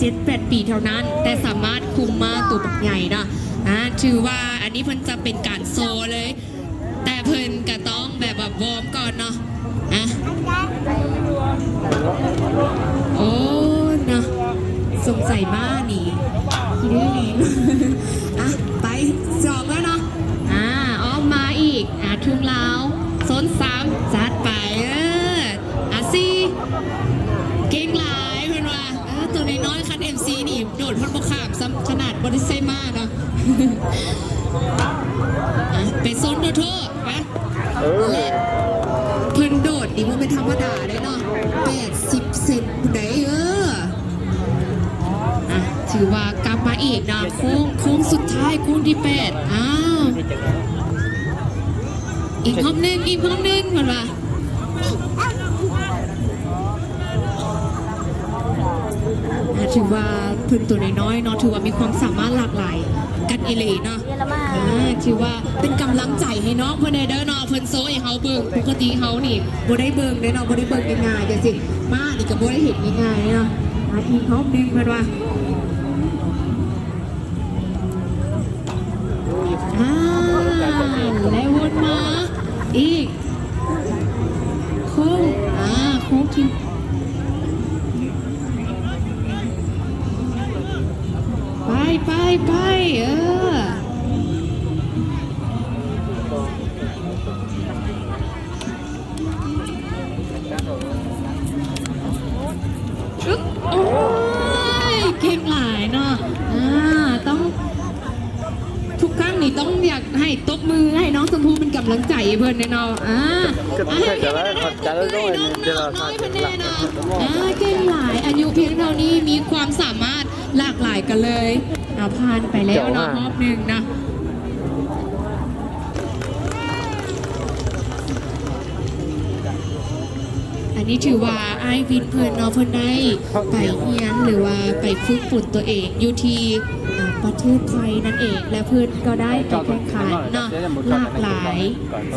7-8 ปีเท่านั้นแต่สามารถคุมมาตัวบักใหญ่เนาะถือว่าอันนี้เพิ่นจะเป็นการโซเลย แต่เพิ่นก็ต้องแบบวอร์มก่อนเนาะโอ้เนาะสงสัยมากนี่คิดได้ไงไปสอบแล้วเนาะอ้อมมาอีกทุ่งลาวโซน3จัดไปสี่เก่งหลายเพื่อนว่าตัวน้อยๆคัน MC นี่โดดพัดบกขามซ้ำขนาดบริเซมาเนาะเป็นโซนโดดโทษนะและเพื่อนโดดนี่มันเป็นธรรมดาเลยเนาะ80 เซนไหนถือว่ากลับมาอีกนะโค้งสุดท้ายโค้งที่8อีกรอบหนึ่งเพื่อนว่าถือว่าพื้นตัวน้อยๆเนาะถือว่ามีความสามารถหลากหลายกันเอเลยเนาะถือว่าเป็นกำลังใจให้น้องเพื่อนเด้อเนาะเพื่อนโซ่ให้เขาเบิ่งปกติเขานี่บ่ได้เบิ่งเด้อเนาะบ่ได้เบิ่งง่ายๆจังสิมานี่ก็บ่ได้เห็นง่ายๆเนาะอีกเขาดึงเพื่อนว่าแล้ววนมาอีกโค้งโค้งทีไปโอ้ยเก่งหลายเนาะต้องทุกครั้งนี่ต้องอยากให้ตบมือให้น้องชมพูเป็นกำลังใจเพื่อนเนาะให้น้องน้อยเพื่อนแน่เนาะเก่งหลายอายุเพียงเท่านี้มีความสามารถหลากหลายกันเลยผ่านไปแล้วเนาะรอบหนึ่งนะอันนี้ถือว่าไอวินเพื่อนเนาะเพื่อนได้ไปเรียนหรือว่าไปฝึกฝนตัวเองอยู่ที่ประเทศไทยนั่นเองและเพื่อนก็ได้ไปแข่งขันเนาะหลากหลาย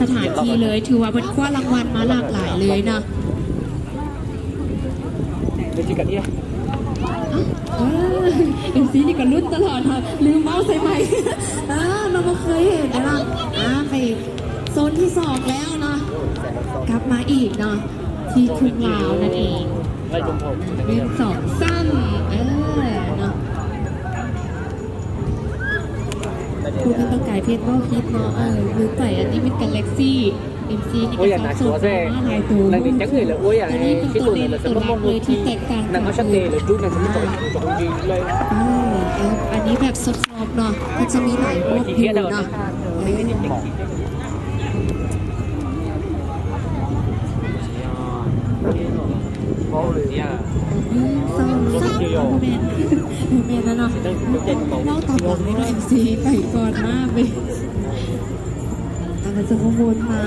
สถานที่เลยถือว่าเป็นคว้ารางวัลมาหลากหลายเลยเนาะเอ็มซีนี่ก็ลุ้นตลอดค่ะลืมเมาส์ใส่ใหม่เราไม่เคยเห็นนะไปโซนที่2แล้วเนาะกลับมาอีกเนาะที่ทุ่งลาวนั่นเอง1 2 3เนาะคุณเป็นต้องไก่เพชรว่าคิดเนาะหรือไปอันนี้เป็นกาแล็กซี่MC นี่ก็ต้องสูงมากหลายตัวอันนี้เป็นตัวเล็กตัวหลักเลยที่แตกต่างกันอันนี้แบบซอฟๆเนาะก็จะมีหลายพวกผิวเนาะเมนนะเนาะเล่าตามหลังใน MC ไปก่อนมากเลยจะขโมยมา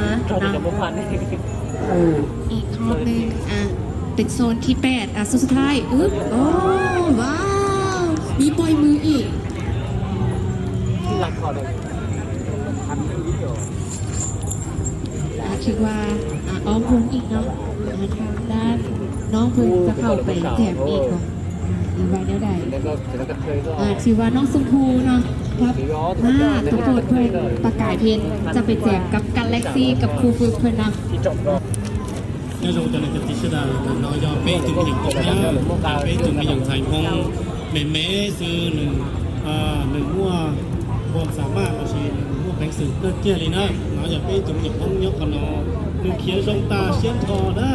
อีกรอบนึงเป็นโซนที่8โซนสุดท้ายโอ้ว้าวมีปล่อยมืออีกคิดว่าอ้อมวงอีกเนาะทางด้านน้องเพิ่งจะเข้าไปแถมอีกเนาะไว้เดี๋ยวใดถือว่าน้องชมพูเนาะครับทุกคนเพื่อนประกายเพนจะไปแจกกับกาแล็กซี่กับครูฝึกเพื่อนนะ那时候的那个的士的，然后要背景有公呀，背景有彩虹，每是หนึ่งมั่วความสามารถก็ใช้มั่วแบงค์สื่อเลือกเกี่ยเลยนะเราอย่าไปจุ่มหยิบห้องยกกันเนาะคือเขียนทรงตาเชียนทอนะ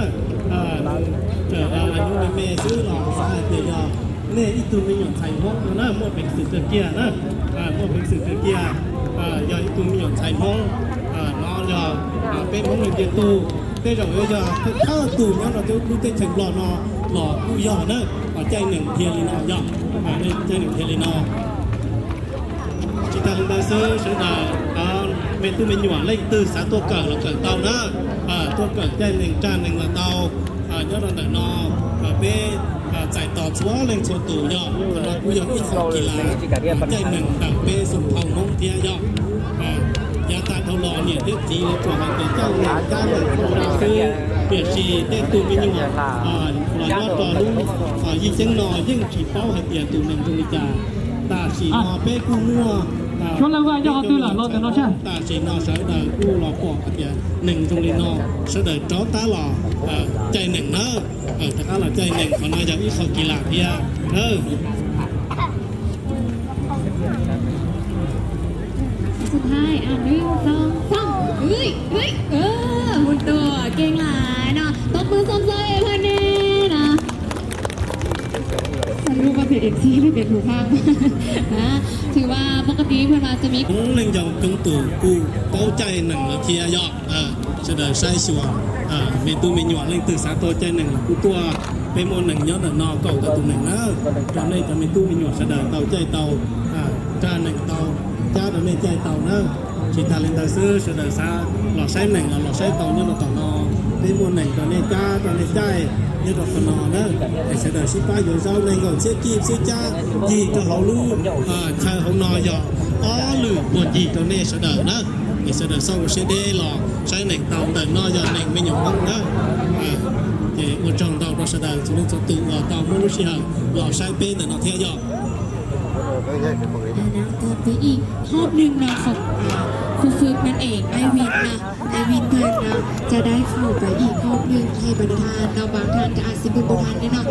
อายุในเมซื้อหล่อสายเตียเนี่ยอีตัวมีหยดไทยห้องนะมั่วแบงค์สื่อเลือกเกี่ยนะมั่วแบงค์สื่อเลือกเกี่ยอย่าอีตัวมีหยดไทยห้องnó giờ bên bóng người tiền tu bây giờถ้าตูเนี่ยเราจะรู้ได้ถึงหล่อผู้ย่อเนอะใจหนึ่งเทียนนอย่อใจหนึ่งเทียนนอจิตตาลงได้ซื้อใช่ไหมเป็นตู้เป็นหยวนเล่นตื้อสาตัวเกิดเราเกิดเตานะตัวเกิดใจหนึ่งจานหนึ่งละเตาย่อเราแต่นอเป็นจ่ายต่อชัวเล่นชัวตู่ย่อเราผู้ย่ออีก2 กีฬาใจหนึ่งต่างเป็นสุนทรน้องเทียย่อ ยาตาเขารอเนี่ยเด็กจีเลยตัวเขาเป็นเจ้าหน้าก้านคือเปียชีเด็กตัวไม่ยุ่งหลอดยอดต่อรู้ยิ่งเจ้งนอยิ่งขี่เป้าให้เปียตัวหนึ่งตรงนี้จ้าตาสีนอเป้กู้งัวช่วงแรกๆ要对了，老等到下。ตาสีนอเสด็จกู้หล่อปอกเปียหนึ่งตรงนี้นอเสด็จจ้อตาหล่อใจหนึ่งเนอะถ้าเขาหล่อใจหนึ่งเขาน่าจะอีเขากีฬาเพียสุดท้าย1 2 3เฮ้ยหุ่นตัวเก่งหลายเนาะตบมือสมใจเพื่อนนี่นะฉันรู้ว่าเป็นเอ็กซี่ไม่เป็นถูกภาพนะถือว่าปกติเพื่อนมาจะมีcũng lên dòng công tử cu tao chạy nặng là kia dọ sẽ đợi sai xùa mình tu mình nhọn lên từ sáng tôi chạy nặng là cu tua bên môn nặng nhớ là no cầu từ tụi nặng đó cho nên cho mình tu mình nhọn sẽ đợi tàu chạy tàu cha nặng tàu cha đợi mình chạy tàu nữa chỉ ta lên tàu xưa sẽ đợi xa lò say nặng là lò say tàu nhưng mà tàu no bên môn nặng cho nên cha cho nên chạy như là phần nọ đó thì sẽ đợi ship ba rồi sau này còn sẽ kim sẽ cha gì cho họ luôn chơi họ no dọ lử buồn gì cho nên sẽ đợi đó thì sẽ đợi sau sẽ đê lò sai nền tàu đợi no giờ nền mới nhổ bông đó thì một trong tàu đó sẽ đợi chúng mình sẽ tự tàu muốn lúc xưa lò sai bên để nó theo dọ นะต่อไปอีกรอบหนึ่งนะของครูฝึกนั่นเองไอวินนะไอวินเพื่อนนะจะได้เข้าไปอีกรอบหนึ่งให้บรรทานเราบางท่านก็อาจจะเป็นบรรทานได้เนาะ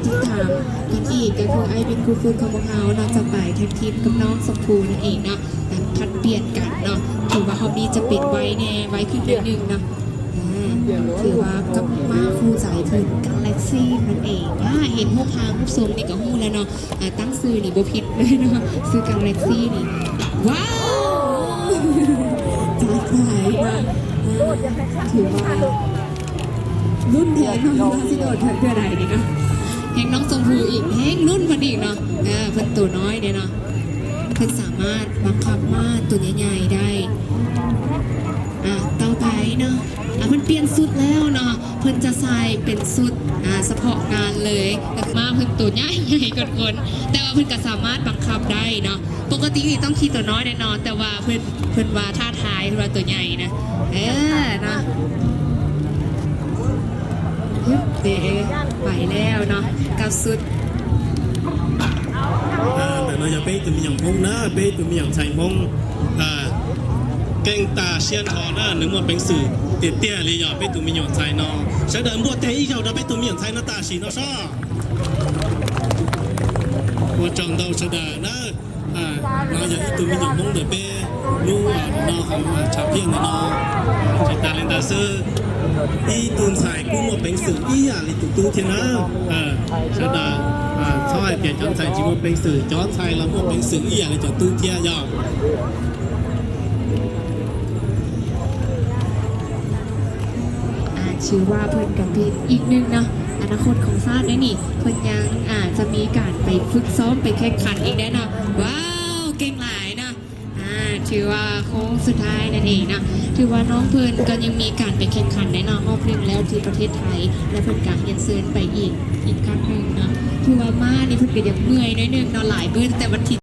ติดตามกันอีกก็คือไอวินครูฝึกของพวกเขาเนาะจะไปแท็กทีมกับน้องสมพูนั่นเองเนาะพัดเปลี่ยนกันเนาะถือว่าเขามีจะปิดไว้แน่ไว้ขึ้นนิดนึงนะถือว่ากับมาคู่ใจเพื่อนกาแล็กซี่นั่นเองเห็นพวกทางพวกทรงนี่ก็หู้แล้วเนาะตั้งซื้อนี่บ่ผิดเลยเนาะซื้อกาแล็กซี่นี่ว้าวจัดไปนะถือว่ารุ่นแทนน้องสิโดดเพื่อใดนี่เนาะแห่งน้องชมพูอีกแห่งรุ่นมันอีกเนาะเพิ่นตัวน้อยเนี่ยเนาะเพิ่นสามารถบังคับมาตัวใหญ่ๆได้เตาไผ่เนาะเพิ่นเปลี่ยนสุดแล้วเนาะเพิ่นจะใส่เป็นสุดเฉพาะงานเลยแต่มาเพิ่นตัวใหญ่กว่าคนแต่ว่าเพิ่นก็สามารถบังคับได้เนาะปกติต้องขี่ตัวน้อยแน่นอนแต่ว่าเพิ่นว่าท่าทายเพิ่นว่าตัวใหญ่นะนะเดไปแล้วเนาะกับสุดแต่เราจะไปตัวมีอย่างพงนะไปตัวมีอย่างใส่พงเก่งตาเชียนทอนะหรือว่าเป็นสื่อเตี้ยๆเลยอย่าไปตัวมีอย่างใส่นอใช้เดินบวชเตะอีกเราไปตัวมีอย่างใส่น้าตาสีน้าซ่าบวชจังเราเสด็จนะเราอยากตัวมีอย่างพงเดือเป้รู้ว่าน้องของชาวเพียงนะน้องใช้ตาเลนตาซื้ออีตูนใส่กู้มาเป็นสื่ออีอย่างเลยตู้เทียนะเสด็จชอบเปลี่ยนจอนใส่จีบเป็นสื่อจอนใส่แล้วมาเป็นสื่ออีอย่างเลยจากตู้เทียยาวชื่อว่าเพิ่นกับพี่อีกนึงเนาะอนาคตของชาติได้นี่เพิ่นยังจะมีการไปฝึกซ้อมไปแข่งขันอีกได้เนาะว้าวเก่งหลายนะถือว่าโค้งสุดท้ายนั่นเองนะถือว่าน้องเพิ่นก็ยังมีการไปแข่งขันได้เนาะรอบนึงแล้วที่ประเทศไทยและเพิ่นก็เรียนเชิญไปอีกครั้งนึงเนาะถือว่ามานี่เพิ่นก็ยังเมื่อยนิดนึงเนาะหลายเบิ่นแต่วันที่